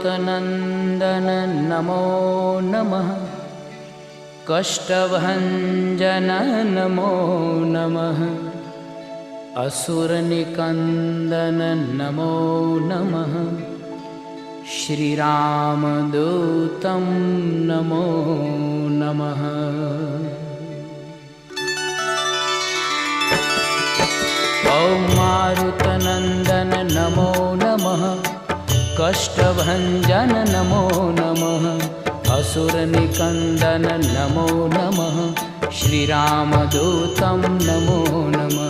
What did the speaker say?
मारुतनन्दन नमो नमः। कष्टभञ्जन नमो नमः। असुरनिकन्दन नमो नमः। श्रीरामदूतं नमो नमः। ॐ मारुतनन्दन नमो नमः। कष्टभञ्जन नमो नमः। असुरनिकन्दन नमो नमः। श्रीरामदूतं नमो नमः।